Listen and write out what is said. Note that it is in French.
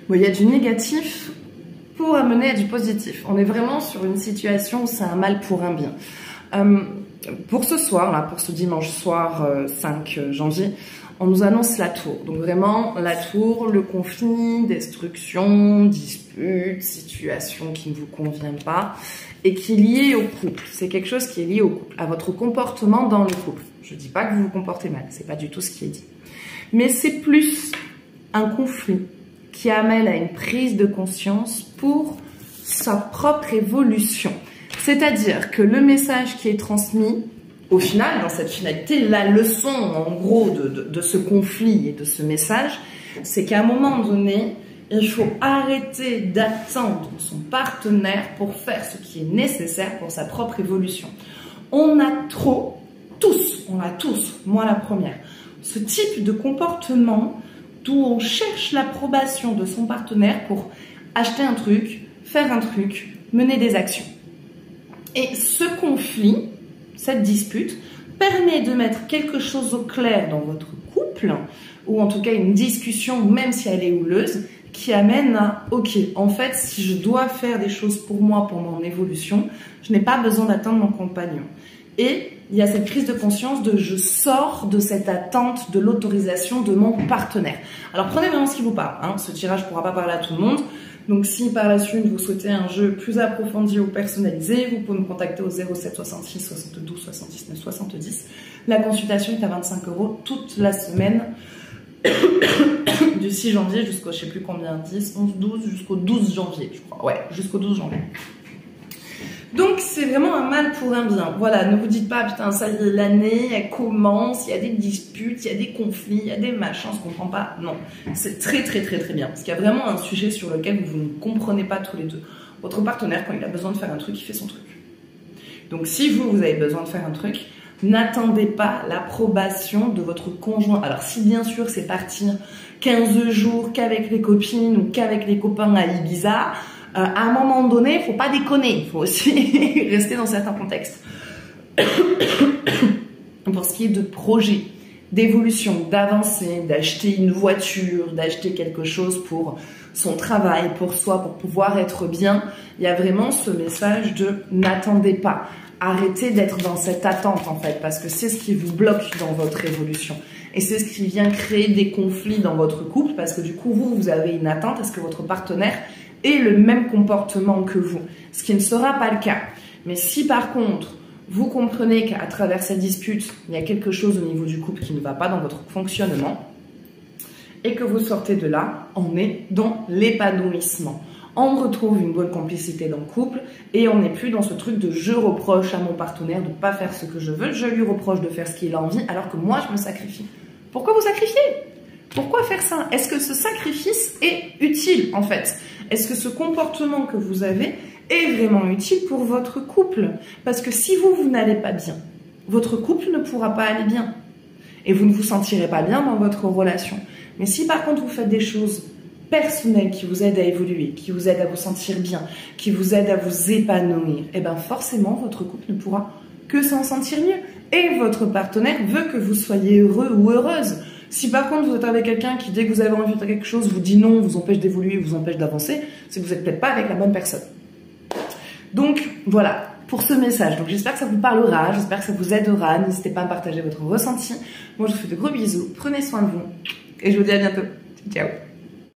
Bon, il y a du négatif pour amener à du positif. On est vraiment sur une situation où c'est un mal pour un bien. Pour ce soir, là, pour ce dimanche soir 5 janvier, on nous annonce la tour. Donc vraiment, la tour, le conflit, destruction, dispute, situation qui ne vous convient pas et qui est liée au couple. C'est quelque chose qui est lié au couple, à votre comportement dans le couple. Je ne dis pas que vous vous comportez mal, c'est pas du tout ce qui est dit. Mais c'est plus un conflit qui amène à une prise de conscience pour sa propre évolution. C'est-à-dire que le message qui est transmis, au final, dans cette finalité, la leçon, en gros, de ce conflit et de ce message, c'est qu'à un moment donné, il faut arrêter d'attendre son partenaire pour faire ce qui est nécessaire pour sa propre évolution. On a trop, on a tous, moi la première, ce type de comportement d'où on cherche l'approbation de son partenaire pour acheter un truc, faire un truc, mener des actions. Et ce conflit, cette dispute, permet de mettre quelque chose au clair dans votre couple, ou en tout cas une discussion, même si elle est houleuse, qui amène à, ok, en fait, si je dois faire des choses pour moi, pour mon évolution, je n'ai pas besoin d'attendre mon compagnon. Et il y a cette prise de conscience de je sors de cette attente de l'autorisation de mon partenaire. Alors prenez vraiment ce qui vous parle, hein. Ce tirage ne pourra pas parler à tout le monde. Donc si par la suite vous souhaitez un jeu plus approfondi ou personnalisé, vous pouvez me contacter au 07 66 72 79 70. La consultation est à 25 € toute la semaine du 6 janvier jusqu'au je sais plus combien, 10, 11, 12, jusqu'au 12 janvier, je crois. Ouais, jusqu'au 12 janvier. Donc c'est vraiment un mal pour un bien. Voilà, ne vous dites pas, putain, ça y est, l'année, elle commence, il y a des disputes, il y a des conflits, il y a des machins, on se comprend pas. Non, c'est très bien. Parce qu'il y a vraiment un sujet sur lequel vous ne comprenez pas tous les deux. Votre partenaire, quand il a besoin de faire un truc, il fait son truc. Donc si vous avez besoin de faire un truc, n'attendez pas l'approbation de votre conjoint. Alors si bien sûr c'est partir 15 jours qu'avec les copines ou qu'avec les copains à Ibiza, à un moment donné, il ne faut pas déconner, il faut aussi rester dans certains contextes. Pour ce qui est de projet, d'évolution, d'avancer, d'acheter une voiture, d'acheter quelque chose pour son travail, pour soi, pour pouvoir être bien, il y a vraiment ce message de n'attendez pas. Arrêtez d'être dans cette attente en fait, parce que c'est ce qui vous bloque dans votre évolution. Et c'est ce qui vient créer des conflits dans votre couple, parce que du coup, vous avez une attente à ce que votre partenaire ait le même comportement que vous, ce qui ne sera pas le cas. Mais si par contre, vous comprenez qu'à travers cette dispute, il y a quelque chose au niveau du couple qui ne va pas dans votre fonctionnement, et que vous sortez de là, on est dans l'épanouissement. On retrouve une bonne complicité dans le couple et on n'est plus dans ce truc de je reproche à mon partenaire de ne pas faire ce que je veux, je lui reproche de faire ce qu'il a envie alors que moi je me sacrifie. Pourquoi vous sacrifiez? Pourquoi faire ça? Est-ce que ce sacrifice est utile en fait? Est-ce que ce comportement que vous avez est vraiment utile pour votre couple? Parce que si vous n'allez pas bien, votre couple ne pourra pas aller bien et vous ne vous sentirez pas bien dans votre relation. Mais si par contre vous faites des choses personnel qui vous aide à évoluer, qui vous aide à vous sentir bien, qui vous aide à vous épanouir, et bien forcément votre couple ne pourra que s'en sentir mieux. Et votre partenaire veut que vous soyez heureux ou heureuse. Si par contre vous êtes avec quelqu'un qui dès que vous avez envie de faire quelque chose vous dit non, vous empêche d'évoluer, vous empêche d'avancer, c'est que vous n'êtes peut-être pas avec la bonne personne. Donc voilà pour ce message. Donc j'espère que ça vous parlera, j'espère que ça vous aidera. N'hésitez pas à partager votre ressenti. Moi je vous fais de gros bisous, prenez soin de vous et je vous dis à bientôt. Ciao.